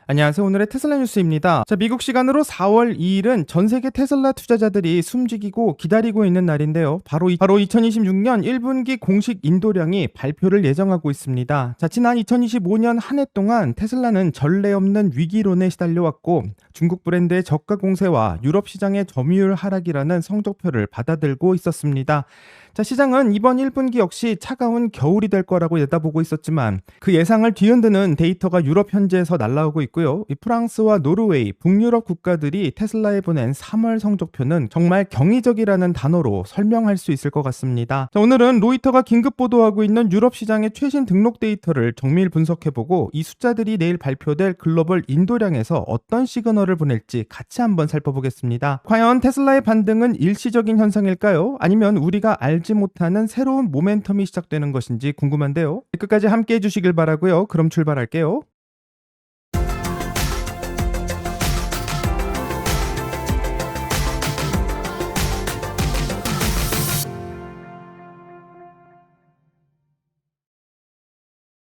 안녕하세요. 오늘의 테슬라 뉴스입니다. 자, 미국 시간으로 4월 2일은 전 세계 테슬라 투자자들이 숨지기고 기다리고 있는 날인데요. 바로 2026년 1분기 공식 인도량이 발표를 예정하고 있습니다. 자, 지난 2025년 한 해 동안 테슬라는 전례 없는 위기론에 시달려왔고 중국 브랜드의 저가 공세와 유럽 시장의 점유율 하락이라는 성적표를 받아들고 있었습니다. 자, 시장은 이번 1분기 역시 차가운 겨울이 될 거라고 내다보고 있었지만 그 예상을 뒤흔드는 데이터가 유럽 현지에서 날라오고 있고요. 이 프랑스와 노르웨이, 북유럽 국가들이 테슬라에 보낸 3월 성적표는 정말 경이적이라는 단어로 설명할 수 있을 것 같습니다. 자, 오늘은 로이터가 긴급 보도하고 있는 유럽 시장의 최신 등록 데이터를 정밀 분석해보고 이 숫자들이 내일 발표될 글로벌 인도량에서 어떤 시그널을 보낼지 같이 한번 살펴보겠습니다. 과연 테슬라의 반등은 일시적인 현상일까요? 아니면 우리가 알지 못하는 새로운 모멘텀이 시작되는 것인지 궁금한데요. 끝까지 함께 해주시길 바라고요. 그럼 출발할게요.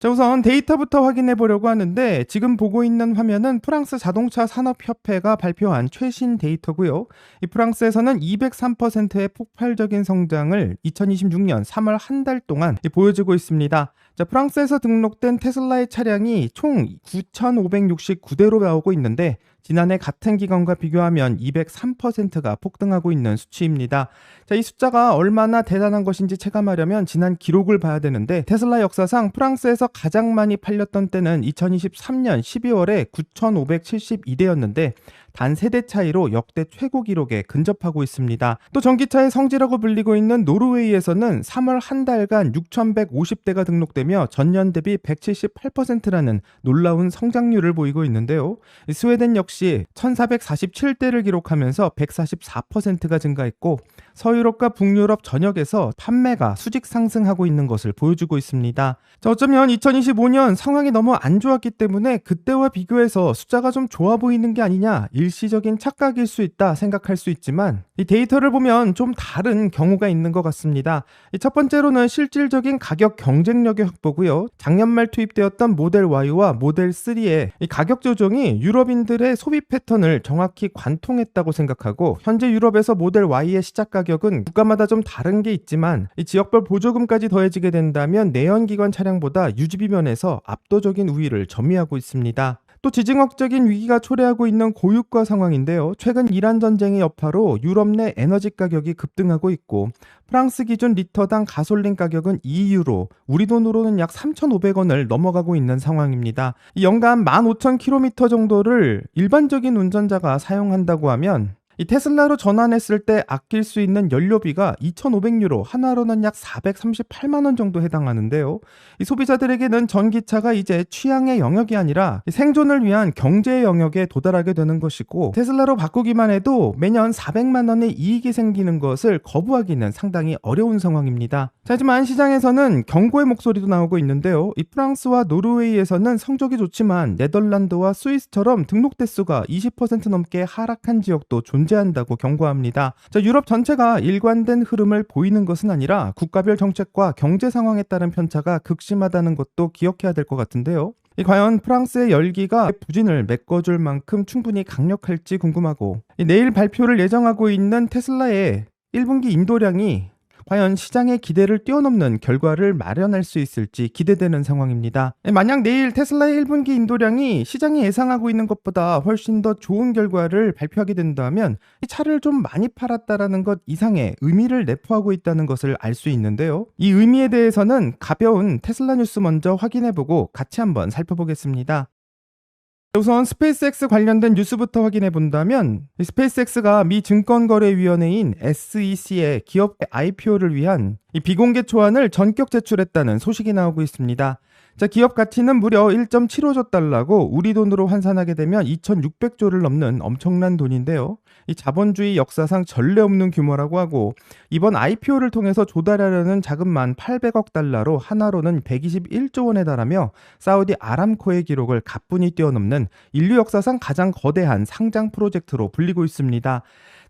자, 우선 데이터부터 확인해 보려고 하는데 지금 보고 있는 화면은 프랑스 자동차 산업협회가 발표한 최신 데이터고요. 이 프랑스에서는 203%의 폭발적인 성장을 2026년 3월 한 달 동안 보여주고 있습니다. 자, 프랑스에서 등록된 테슬라의 차량이 총 9,569대로 나오고 있는데 지난해 같은 기간과 비교하면 203%가 폭등하고 있는 수치입니다. 자, 이 숫자가 얼마나 대단한 것인지 체감하려면 지난 기록을 봐야 되는데 테슬라 역사상 프랑스에서 가장 많이 팔렸던 때는 2023년 12월에 9,572대였는데 단 3대 차이로 역대 최고 기록에 근접하고 있습니다. 또 전기차의 성지라고 불리고 있는 노르웨이에서는 3월 한 달간 6,150대가 등록되며 전년 대비 178%라는 놀라운 성장률을 보이고 있는데요. 스웨덴 역시 1,447대를 기록하면서 144%가 증가했고 서유럽과 북유럽 전역에서 판매가 수직 상승하고 있는 것을 보여주고 있습니다. 자, 어쩌면 2025년 상황이 너무 안 좋았기 때문에 그때와 비교해서 숫자가 좀 좋아 보이는 게 아니냐, 일시적인 착각일 수 있다 생각할 수 있지만 이 데이터를 보면 좀 다른 경우가 있는 것 같습니다. 첫 번째로는 실질적인 가격 경쟁력의 확보고요. 작년 말 투입되었던 모델 Y와 모델 3의 이 가격 조정이 유럽인들의 소비 패턴을 정확히 관통했다고 생각하고 현재 유럽에서 모델 Y의 시작 가격은 국가마다 좀 다른 게 있지만 이 지역별 보조금까지 더해지게 된다면 내연기관 차량보다 유지비 면에서 압도적인 우위를 점유하고 있습니다. 또 지정학적인 위기가 초래하고 있는 고유가 상황인데요. 최근 이란 전쟁의 여파로 유럽 내 에너지 가격이 급등하고 있고 프랑스 기준 리터당 가솔린 가격은 2유로, 우리 돈으로는 약 3,500원을 넘어가고 있는 상황입니다. 연간 15,000km 정도를 일반적인 운전자가 사용한다고 하면 이 테슬라로 전환했을 때 아낄 수 있는 연료비가 2,500유로, 하나로는 약 438만 원 정도 해당하는데요. 이 소비자들에게는 전기차가 이제 취향의 영역이 아니라 생존을 위한 경제의 영역에 도달하게 되는 것이고 테슬라로 바꾸기만 해도 매년 400만 원의 이익이 생기는 것을 거부하기는 상당히 어려운 상황입니다. 하지만 시장에서는 경고의 목소리도 나오고 있는데요. 이 프랑스와 노르웨이에서는 성적이 좋지만 네덜란드와 스위스처럼 등록 대수가 20% 넘게 하락한 지역도 존재한다고 경고합니다. 자, 유럽 전체가 일관된 흐름을 보이는 것은 아니라 국가별 정책과 경제 상황에 따른 편차가 극심하다는 것도 기억해야 될 것 같은데요. 과연 프랑스의 열기가 부진을 메꿔줄 만큼 충분히 강력할지 궁금하고 내일 발표를 예정하고 있는 테슬라의 1분기 인도량이 과연 시장의 기대를 뛰어넘는 결과를 마련할 수 있을지 기대되는 상황입니다. 만약 내일 테슬라의 1분기 인도량이 시장이 예상하고 있는 것보다 훨씬 더 좋은 결과를 발표하게 된다면 이 차를 좀 많이 팔았다라는 것 이상의 의미를 내포하고 있다는 것을 알 수 있는데요. 이 의미에 대해서는 가벼운 테슬라 뉴스 먼저 확인해보고 같이 한번 살펴보겠습니다. 우선 스페이스X 관련된 뉴스부터 확인해 본다면 스페이스X가 미 증권거래위원회인 SEC의 기업 IPO를 위한 이 비공개 초안을 전격 제출했다는 소식이 나오고 있습니다. 자, 기업 가치는 무려 1.75조 달러고 우리 돈으로 환산하게 되면 2,600조를 넘는 엄청난 돈인데요. 이 자본주의 역사상 전례 없는 규모라고 하고 이번 IPO를 통해서 조달하려는 자금만 800억 달러로 하나로는 121조 원에 달하며 사우디 아람코의 기록을 가뿐히 뛰어넘는 인류 역사상 가장 거대한 상장 프로젝트로 불리고 있습니다.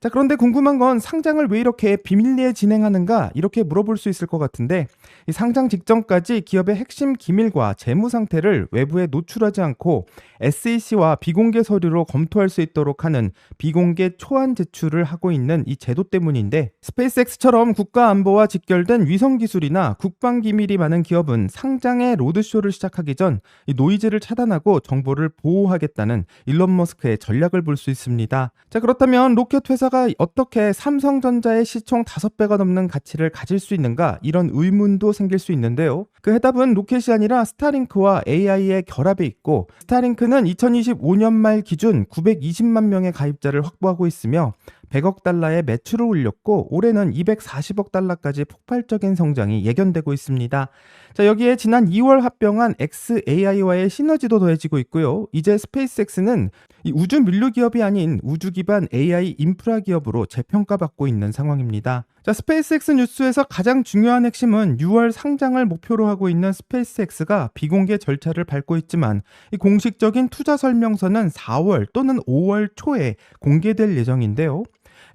자, 그런데 궁금한 건 상장을 왜 이렇게 비밀리에 진행하는가? 이렇게 물어볼 수 있을 것 같은데, 이 상장 직전까지 기업의 핵심 기밀과 재무 상태를 외부에 노출하지 않고 SEC와 비공개 서류로 검토할 수 있도록 하는 비공개 초안 제출을 하고 있는 이 제도 때문인데, 스페이스X처럼 국가 안보와 직결된 위성 기술이나 국방 기밀이 많은 기업은 상장의 로드쇼를 시작하기 전 이 노이즈를 차단하고 정보를 보호하겠다는 일론 머스크의 전략을 볼 수 있습니다. 자, 그렇다면 로켓 회사가 어떻게 삼성전자의 시총 5배가 넘는 가치를 가질 수 있는가? 이런 의문도 생길 수 있는데요. 그 해답은 로켓이 아니라 스타링크와 AI의 결합에 있고, 스타링크는 2025년 말 기준 920만 명의 가입자를 확보하고 있으며 100억 달러의 매출을 올렸고, 올해는 240억 달러까지 폭발적인 성장이 예견되고 있습니다. 자, 여기에 지난 2월 합병한 xAI와의 시너지도 더해지고 있고요. 이제 스페이스X는 이 우주 민류 기업이 아닌 우주 기반 AI 인프라 기업으로 재평가받고 있는 상황입니다. 자, 스페이스X 뉴스에서 가장 중요한 핵심은 6월 상장을 목표로 하고 있는 스페이스X가 비공개 절차를 밟고 있지만, 이 공식적인 투자 설명서는 4월 또는 5월 초에 공개될 예정인데요.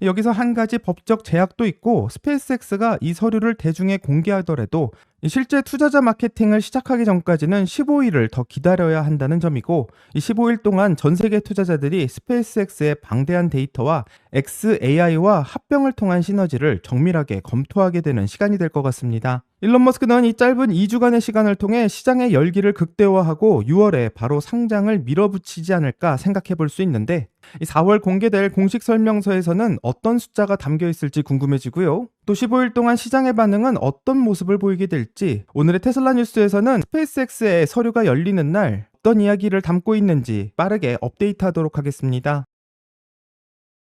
여기서 한 가지 법적 제약도 있고, 스페이스X가 이 서류를 대중에 공개하더라도 실제 투자자 마케팅을 시작하기 전까지는 15일을 더 기다려야 한다는 점이고, 이 15일 동안 전 세계 투자자들이 스페이스X의 방대한 데이터와 xAI와 합병을 통한 시너지를 정밀하게 검토하게 되는 시간이 될 것 같습니다. 일론 머스크는 이 짧은 2주간의 시간을 통해 시장의 열기를 극대화하고 6월에 바로 상장을 밀어붙이지 않을까 생각해 볼 수 있는데, 이 4월 공개될 공식 설명서에서는 어떤 숫자가 담겨 있을지 궁금해지고요. 또 15일 동안 시장의 반응은 어떤 모습을 보이게 될지, 오늘의 테슬라 뉴스에서는 스페이스X의 서류가 열리는 날 어떤 이야기를 담고 있는지 빠르게 업데이트하도록 하겠습니다.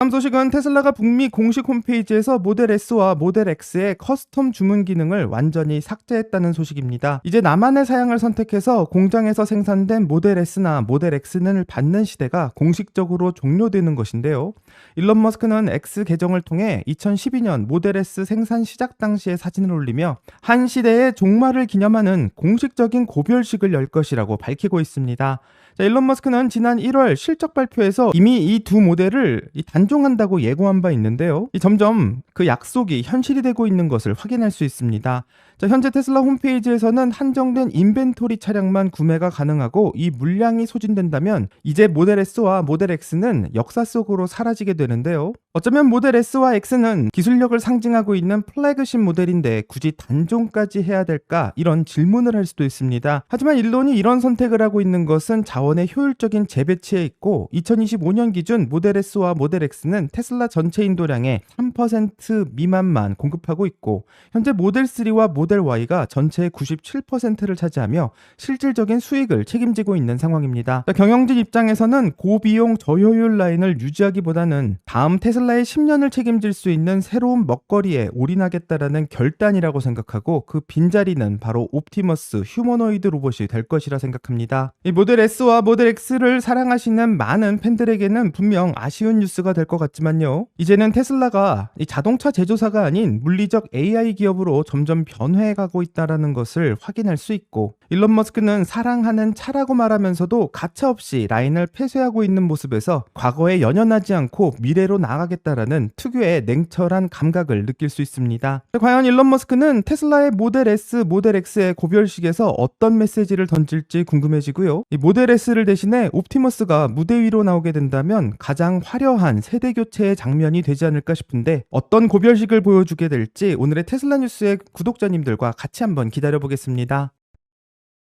다음 소식은 테슬라가 북미 공식 홈페이지에서 모델 S와 모델 X의 커스텀 주문 기능을 완전히 삭제했다는 소식입니다. 이제 나만의 사양을 선택해서 공장에서 생산된 모델 S나 모델 X를 받는 시대가 공식적으로 종료되는 것인데요. 일론 머스크는 X 계정을 통해 2012년 모델 S 생산 시작 당시의 사진을 올리며 한 시대의 종말을 기념하는 공식적인 고별식을 열 것이라고 밝히고 있습니다. 자, 일론 머스크는 지난 1월 실적 발표에서 이미 이 두 모델을 단종한다고 예고한 바 있는데요. 점점 그 약속이 현실이 되고 있는 것을 확인할 수 있습니다. 자, 현재 테슬라 홈페이지에서는 한정된 인벤토리 차량만 구매가 가능하고, 이 물량이 소진된다면 이제 모델 S와 모델 X는 역사 속으로 사라지게 되는데요. 어쩌면 모델 S와 X는 기술력을 상징하고 있는 플래그십 모델인데 굳이 단종까지 해야 될까? 이런 질문을 할 수도 있습니다. 하지만 일론이 이런 선택을 하고 있는 것은 자원의 효율적인 재배치에 있고, 2025년 기준 모델 S와 모델 X는 테슬라 전체 인도량의 3% 미만만 공급하고 있고, 현재 모델 3와 모델 Y가 전체의 97%를 차지하며 실질적인 수익을 책임지고 있는 상황입니다. 경영진 입장에서는 고비용 저효율 라인을 유지하기보다는 다음 테슬라의 10년을 책임질 수 있는 새로운 먹거리에 올인하겠다라는 결단이라고 생각하고, 그 빈자리는 바로 옵티머스 휴머노이드 로봇이 될 것이라 생각합니다. 이 모델 S와 모델 X를 사랑하시는 많은 팬들에게는 분명 아쉬운 뉴스가 될 것 같지만요. 이제는 테슬라가 이 자동차 제조사가 아닌 물리적 AI 기업으로 점점 변해가고 있다는 것을 확인할 수 있고, 일론 머스크는 사랑하는 차라고 말하면서도 가차없이 라인을 폐쇄하고 있는 모습에서 과거에 연연하지 않고 미래로 나아가겠다라는 특유의 냉철한 감각을 느낄 수 있습니다. 과연 일론 머스크는 테슬라의 모델 S, 모델 X의 고별식에서 어떤 메시지를 던질지 궁금해지고요. 이 모델 S를 대신해 옵티머스가 무대 위로 나오게 된다면 가장 화려한 세대 교체의 장면이 되지 않을까 싶은데, 어떤 고별식을 보여주게 될지 오늘의 테슬라 뉴스의 구독자님들과 같이 한번 기다려보겠습니다.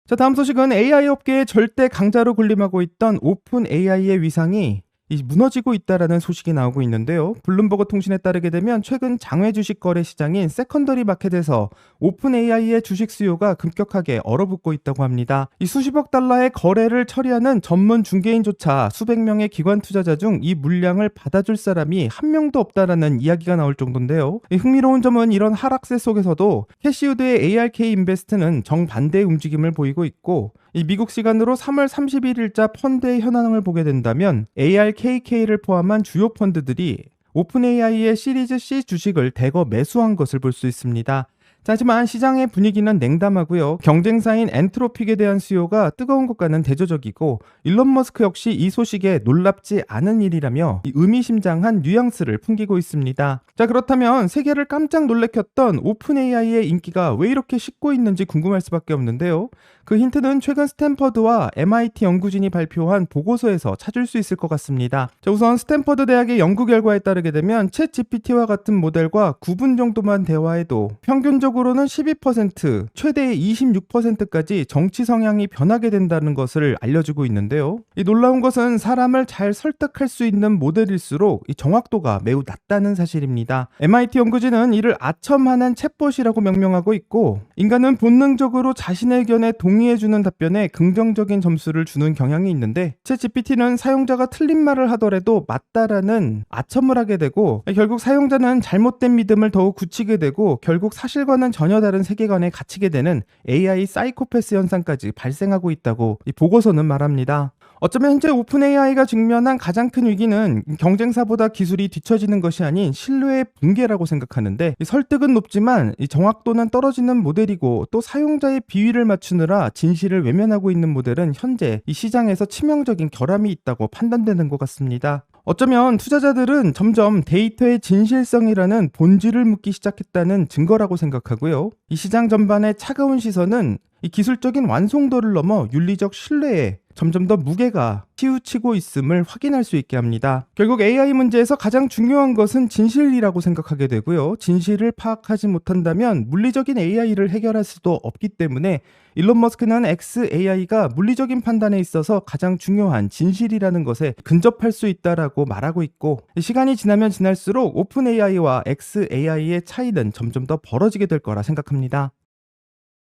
자, 다음 소식은 AI 업계의 절대 강자로 군림하고 있던 오픈 AI의 위상이 무너지고 있다라는 소식이 나오고 있는데요. 블룸버그 통신에 따르게 되면 최근 장외 주식 거래 시장인 세컨더리 마켓에서 오픈 AI의 주식 수요가 급격하게 얼어붙고 있다고 합니다. 이 수십억 달러의 거래를 처리하는 전문 중개인조차 수백 명의 기관 투자자 중 이 물량을 받아줄 사람이 한 명도 없다라는 이야기가 나올 정도인데요. 흥미로운 점은 이런 하락세 속에서도 캐시우드의 ARK 인베스트는 정반대의 움직임을 보이고 있고, 이 미국 시간으로 3월 31일자 펀드의 현황을 보게 된다면 ARKK를 포함한 주요 펀드들이 오픈 AI의 시리즈 C 주식을 대거 매수한 것을 볼 수 있습니다. 하지만 시장의 분위기는 냉담하고요. 경쟁사인 엔트로픽에 대한 수요가 뜨거운 것과는 대조적이고 일론 머스크 역시 이 소식에 놀랍지 않은 일이라며 의미심장한 뉘앙스를 풍기고 있습니다. 자, 그렇다면 세계를 깜짝 놀래켰던 오픈 AI의 인기가 왜 이렇게 식고 있는지 궁금할 수밖에 없는데요. 그 힌트는 최근 스탠퍼드와 MIT 연구진이 발표한 보고서에서 찾을 수 있을 것 같습니다. 자, 우선 스탠퍼드 대학의 연구 결과에 따르게 되면 챗 GPT와 같은 모델과 9분 정도만 대화해도 평균적으로는 12%, 최대 26%까지 정치 성향이 변하게 된다는 것을 알려주고 있는데요. 이 놀라운 것은 사람을 잘 설득할 수 있는 모델일수록 이 정확도가 매우 낮다는 사실입니다. MIT 연구진은 이를 아첨하는 챗봇이라고 명명하고 있고, 인간은 본능적으로 자신의 의견에 동의해주는 답변에 긍정적인 점수를 주는 경향이 있는데, 챗 GPT는 사용자가 틀린 말을 하더라도 맞다라는 아첨을 하게 되고, 결국 사용자는 잘못된 믿음을 더욱 굳히게 되고, 결국 사실과는 전혀 다른 세계관에 갇히게 되는 AI 사이코패스 현상까지 발생하고 있다고 이 보고서는 말합니다. 어쩌면 현재 오픈 AI가 직면한 가장 큰 위기는 경쟁사보다 기술이 뒤처지는 것이 아닌 신뢰의 붕괴라고 생각하는데, 설득은 높지만 정확도는 떨어지는 모델이고, 또 사용자의 비위를 맞추느라 진실을 외면하고 있는 모델은 현재 이 시장에서 치명적인 결함이 있다고 판단되는 것 같습니다. 어쩌면 투자자들은 점점 데이터의 진실성이라는 본질을 묻기 시작했다는 증거라고 생각하고요. 이 시장 전반의 차가운 시선은 이 기술적인 완성도를 넘어 윤리적 신뢰에 점점 더 무게가 치우치고 있음을 확인할 수 있게 합니다. 결국 AI 문제에서 가장 중요한 것은 진실이라고 생각하게 되고요. 진실을 파악하지 못한다면 물리적인 AI를 해결할 수도 없기 때문에 일론 머스크는 XAI가 물리적인 판단에 있어서 가장 중요한 진실이라는 것에 근접할 수 있다라고 말하고 있고, 시간이 지나면 지날수록 오픈 AI와 XAI의 차이는 점점 더 벌어지게 될 거라 생각합니다.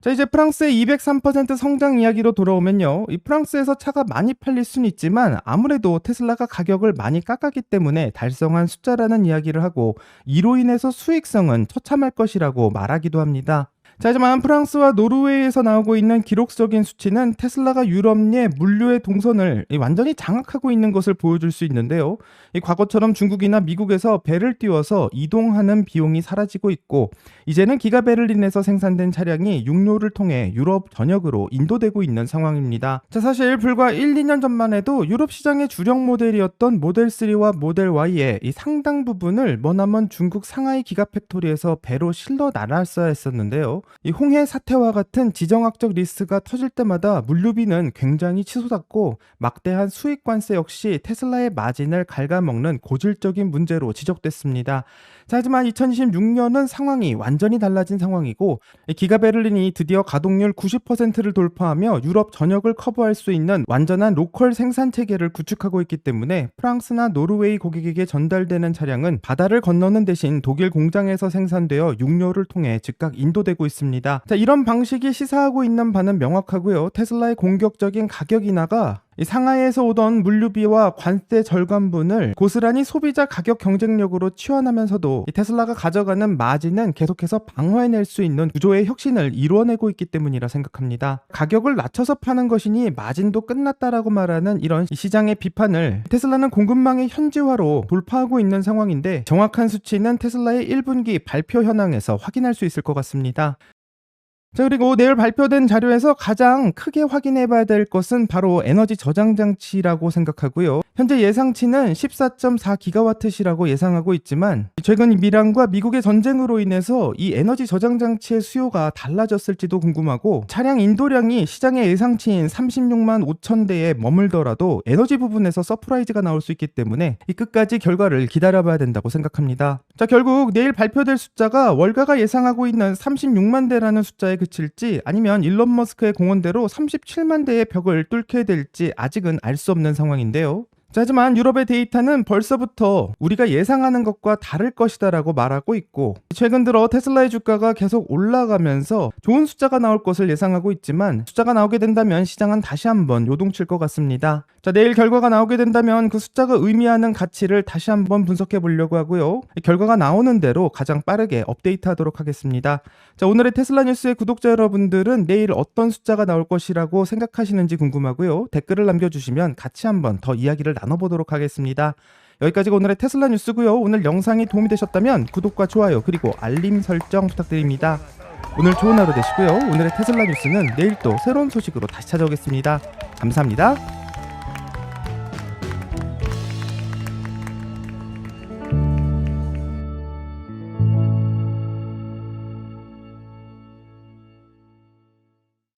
자, 이제 프랑스의 203% 성장 이야기로 돌아오면요. 이 프랑스에서 차가 많이 팔릴 수는 있지만 아무래도 테슬라가 가격을 많이 깎았기 때문에 달성한 숫자라는 이야기를 하고, 이로 인해서 수익성은 처참할 것이라고 말하기도 합니다. 자, 하지만 프랑스와 노르웨이에서 나오고 있는 기록적인 수치는 테슬라가 유럽 내 물류의 동선을 완전히 장악하고 있는 것을 보여줄 수 있는데요. 과거처럼 중국이나 미국에서 배를 띄워서 이동하는 비용이 사라지고 있고, 이제는 기가 베를린에서 생산된 차량이 육로를 통해 유럽 전역으로 인도되고 있는 상황입니다. 자, 사실 불과 1, 2년 전만 해도 유럽 시장의 주력 모델이었던 모델 3와 모델 Y의 이 상당 부분을 머나먼 중국 상하이 기가팩토리에서 배로 실러 나갔어야 했었는데요. 이 홍해 사태와 같은 지정학적 리스크가 터질 때마다 물류비는 굉장히 치솟았고, 막대한 수익 관세 역시 테슬라의 마진을 갉아먹는 고질적인 문제로 지적됐습니다. 자, 하지만 2026년은 상황이 완전히 달라진 상황이고, 기가 베를린이 드디어 가동률 90%를 돌파하며 유럽 전역을 커버할 수 있는 완전한 로컬 생산 체계를 구축하고 있기 때문에 프랑스나 노르웨이 고객에게 전달되는 차량은 바다를 건너는 대신 독일 공장에서 생산되어 육로를 통해 즉각 인도되고 있습니다. 자, 이런 방식이 시사하고 있는 바는 명확하고요. 테슬라의 공격적인 가격 인하가 상하이에서 오던 물류비와 관세 절감분을 고스란히 소비자 가격 경쟁력으로 치환하면서도 테슬라가 가져가는 마진은 계속해서 방어해낼 수 있는 구조의 혁신을 이루어내고 있기 때문이라 생각합니다. 가격을 낮춰서 파는 것이니 마진도 끝났다라고 말하는 이런 시장의 비판을 테슬라는 공급망의 현지화로 돌파하고 있는 상황인데, 정확한 수치는 테슬라의 1분기 발표 현황에서 확인할 수 있을 것 같습니다. 자, 그리고 내일 발표된 자료에서 가장 크게 확인해 봐야 될 것은 바로 에너지 저장 장치라고 생각하고요. 현재 예상치는 14.4기가와트시라고 예상하고 있지만, 최근 미란과 미국의 전쟁으로 인해서 이 에너지 저장 장치의 수요가 달라졌을지도 궁금하고, 차량 인도량이 시장의 예상치인 36만 5천 대에 머물더라도 에너지 부분에서 서프라이즈가 나올 수 있기 때문에 이 끝까지 결과를 기다려봐야 된다고 생각합니다. 자, 결국 내일 발표될 숫자가 월가가 예상하고 있는 36만 대라는 숫자에 그칠지, 아니면 일론 머스크의 공언대로 37만 대의 벽을 뚫게 될지 아직은 알 수 없는 상황인데요. 자, 하지만 유럽의 데이터는 벌써부터 우리가 예상하는 것과 다를 것이다라고 말하고 있고, 최근 들어 테슬라의 주가가 계속 올라가면서 좋은 숫자가 나올 것을 예상하고 있지만, 숫자가 나오게 된다면 시장은 다시 한번 요동칠 것 같습니다. 자, 내일 결과가 나오게 된다면 그 숫자가 의미하는 가치를 다시 한번 분석해 보려고 하고요. 결과가 나오는 대로 가장 빠르게 업데이트하도록 하겠습니다. 자, 오늘의 테슬라 뉴스의 구독자 여러분들은 내일 어떤 숫자가 나올 것이라고 생각하시는지 궁금하고요. 댓글을 남겨주시면 같이 한번 더 이야기를 나눠보도록 하겠습니다. 여기까지가 오늘의 테슬라 뉴스고요. 오늘 영상이 도움이 되셨다면 구독과 좋아요 그리고 알림 설정 부탁드립니다. 오늘 좋은 하루 되시고요. 오늘의 테슬라 뉴스는 내일 또 새로운 소식으로 다시 찾아오겠습니다. 감사합니다.